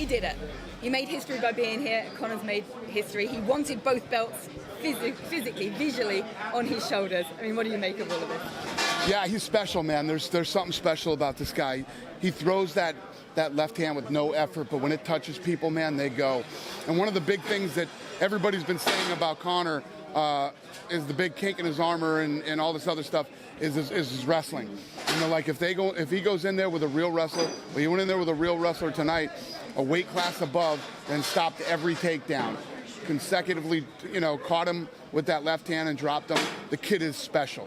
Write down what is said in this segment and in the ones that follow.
did it. He made history by being here. Conor's made history. He wanted both belts physically, visually on his shoulders. I mean, what do you make of all of this? Yeah, he's special, man. There's something special about this guy. He throws that left hand with no effort, but when it touches people, man, they go. And one of the big things that everybody's been saying about Conor is the big kink in his armor and all this other stuff is his wrestling. You know, like if he goes in there with a real wrestler, well, he went in there with a real wrestler tonight, a weight class above, and stopped every takedown. Consecutively, you know, caught him with that left hand and dropped him. The kid is special.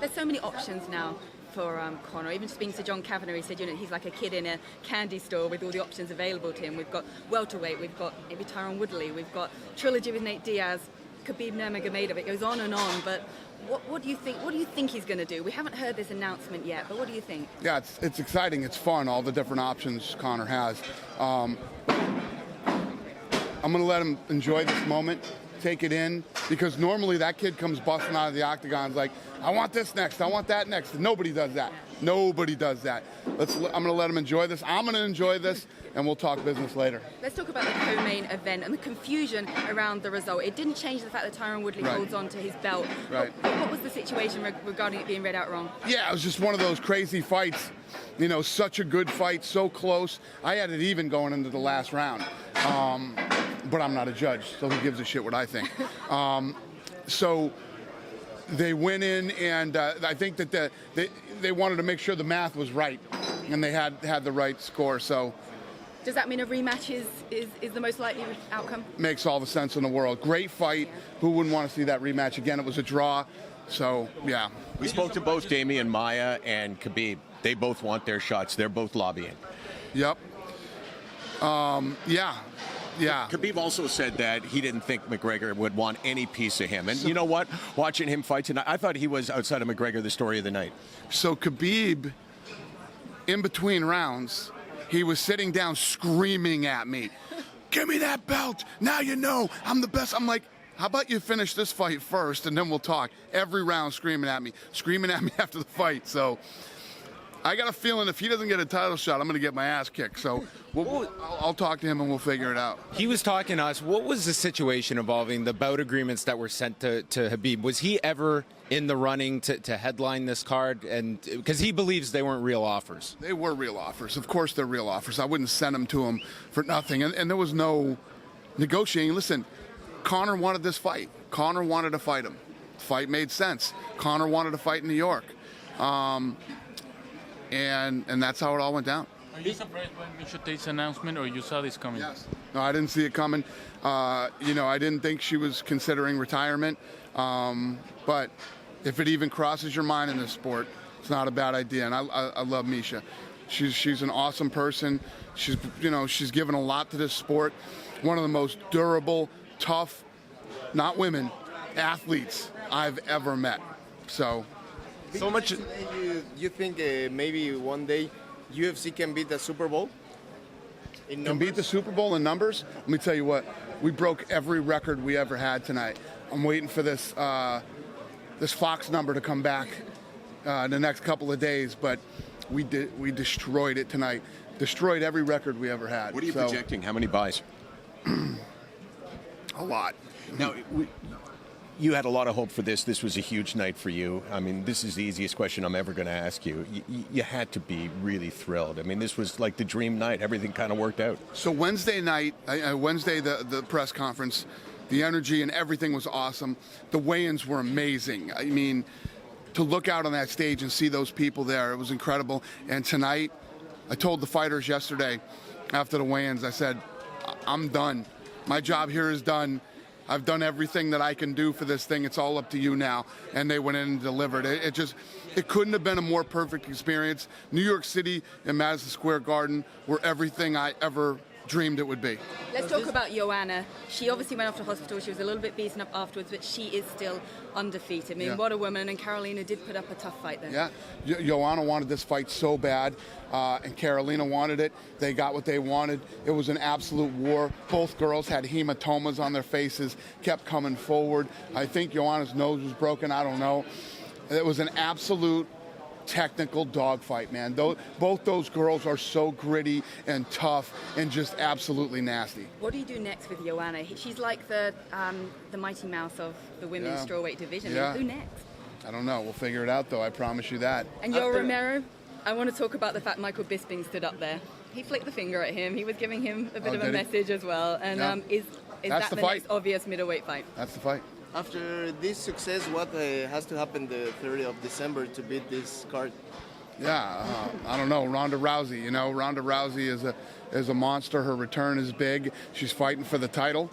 There's so many options now for Conor. Even speaking to John Kavanagh, he said, you know, he's like a kid in a candy store with all the options available to him. We've got welterweight, we've got maybe Tyron Woodley, we've got trilogy with Nate Diaz, Khabib Nurmagomedov. It goes on and on. But what do you think? What do you think he's going to do? We haven't heard this announcement yet, but what do you think? Yeah, it's exciting. It's fun. All the different options Conor has. I'm going to let him enjoy this moment, take it in, because normally that kid comes busting out of the octagon like, I want this next, I want that next. Nobody does that. Nobody does that. I'm going to let him enjoy this. I'm going to enjoy this, and we'll talk business later. Let's talk about the co-main event and the confusion around the result. It didn't change the fact that Tyron Woodley holds on to his belt. Right. What was the situation regarding it being read out wrong? Yeah, it was just one of those crazy fights. You know, such a good fight, so close. I had it even going into the last round. But I'm not a judge, so who gives a shit what I think? So they went in, and I think that they wanted to make sure the math was right, and they had the right score. So does that mean a rematch is the most likely outcome? Makes all the sense in the world. Great fight. Who wouldn't want to see that rematch again? It was a draw. So, yeah. We spoke to both Damian Maia and Khabib. They both want their shots. They're both lobbying. Yep. Yeah. Khabib also said that he didn't think McGregor would want any piece of him. And you know what? Watching him fight tonight, I thought he was, outside of McGregor, the story of the night. So Khabib, in between rounds, he was sitting down screaming at me, give me that belt. Now you know I'm the best. I'm like, how about you finish this fight first and then we'll talk. Every round screaming at me after the fight. So I got a feeling if he doesn't get a title shot, I'm going to get my ass kicked. So I'll talk to him and we'll figure it out. He was talking to us. What was the situation involving the bout agreements that were sent to Khabib? Was he ever in the running to headline this card? And because he believes they weren't real offers. They were real offers. Of course they're real offers. I wouldn't send them to him for nothing. And there was no negotiating. Listen, Conor wanted this fight. Conor wanted to fight him. The fight made sense. Conor wanted to fight in New York. And that's how it all went down. Are you surprised by Miesha Tate's announcement, or you saw this coming? Yes. No, I didn't see it coming. You know, I didn't think she was considering retirement. But if it even crosses your mind in this sport, it's not a bad idea. And I love Miesha. She's an awesome person. She's given a lot to this sport. One of the most durable, tough, not women, athletes I've ever met. So much. You think maybe one day UFC can beat the Super Bowl? Can beat the Super Bowl in numbers? Let me tell you what, we broke every record we ever had tonight. I'm waiting for this Fox number to come back in the next couple of days, but we destroyed it tonight. Destroyed every record we ever had. What are you projecting? How many buys? A lot. Now, you had a lot of hope for this. This was a huge night for you. I mean, this is the easiest question I'm ever going to ask you. You had to be really thrilled. I mean, this was like the dream night. Everything kind of worked out. So Wednesday night, the press conference, the energy and everything was awesome. The weigh-ins were amazing. I mean, to look out on that stage and see those people there, it was incredible. And tonight, I told the fighters yesterday after the weigh-ins, I said, I'm done. My job here is done. I've done everything that I can do for this thing. It's all up to you now. And they went in and delivered. It couldn't have been a more perfect experience. New York City and Madison Square Garden were everything I ever dreamed it would be. Let's talk about Joanna. She obviously went off to hospital. She was a little bit beaten up afterwards, but she is still undefeated. I mean, what a woman. And Carolina did put up a tough fight there. Yeah, Joanna wanted this fight so bad, and Carolina wanted it. They got what they wanted. It was an absolute war. Both girls had hematomas on their faces, kept coming forward. I think Joanna's nose was broken. I don't know. It was an absolute technical dogfight, man. Both those girls are so gritty and tough and just absolutely nasty. What do you do next with Joanna? She's like the Mighty Mouse of the women's strawweight division. Yeah. Who next? I don't know. We'll figure it out, though. I promise you that. And Yoel Romero, I want to talk about the fact Michael Bisping stood up there. He flicked the finger at him. He was giving him a bit of a message as well. And is that the next obvious middleweight fight? That's the fight. After this success, what has to happen the 30th of December to beat this card? Yeah, I don't know. Ronda Rousey. You know, Ronda Rousey is a monster. Her return is big. She's fighting for the title.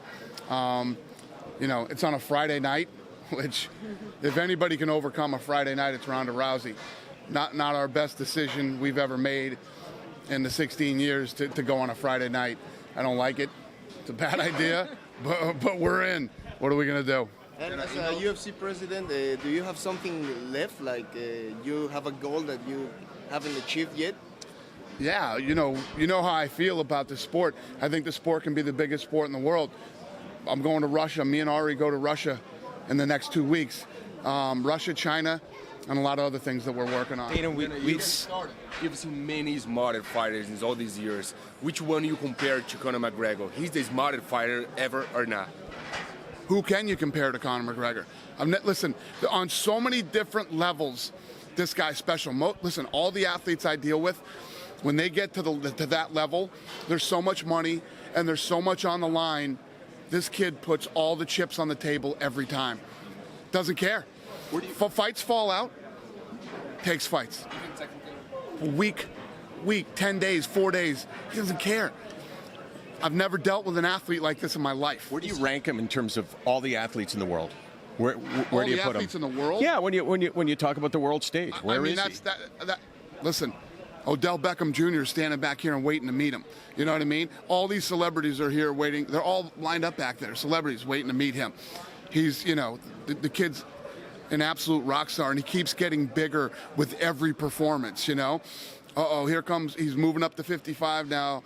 You know, it's on a Friday night, which, if anybody can overcome a Friday night, it's Ronda Rousey. Not our best decision we've ever made in the 16 years to go on a Friday night. I don't like it. It's a bad idea, but we're in. What are we gonna do? And as a UFC president, do you have something left? Like you have a goal that you haven't achieved yet? Yeah, you know how I feel about the sport. I think the sport can be the biggest sport in the world. I'm going to Russia. Me and Ari go to Russia in the next 2 weeks. Russia, China, and a lot of other things that we're working on. You've seen many smarter fighters in all these years. Which one you compare to Conor McGregor? He's the smartest fighter ever or not? Who can you compare to Conor McGregor? Listen, on so many different levels, this guy's special. Listen, all the athletes I deal with, when they get to that level, there's so much money and there's so much on the line. This kid puts all the chips on the table every time. Doesn't care. Fights fall out, takes fights. Week, 10 days, 4 days. He doesn't care. I've never dealt with an athlete like this in my life. Where do you rank him in terms of all the athletes in the world? Where do you put him? All the athletes in the world? Yeah, when you talk about the world stage, where is he? Listen, Odell Beckham Jr. is standing back here and waiting to meet him. You know what I mean? All these celebrities are here waiting. They're all lined up back there. Celebrities waiting to meet him. He's, the kid's an absolute rock star, and he keeps getting bigger with every performance, Uh-oh, here comes, he's moving up to 55 now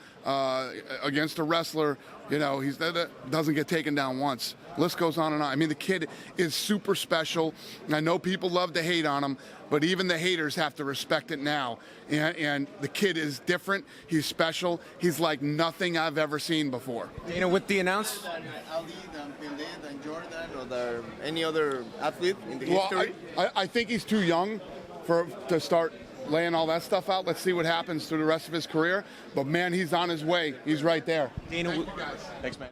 against a wrestler. He doesn't get taken down once. List goes on and on. I mean, the kid is super special. I know people love to hate on him, but even the haters have to respect it now. And the kid is different. He's special. He's like nothing I've ever seen before. With the announcement. Ali, Pelé, Jordan, or any other athlete in the history? I think he's too young to start laying all that stuff out. Let's see what happens through the rest of his career. But man, he's on his way. He's right there. Thanks, man.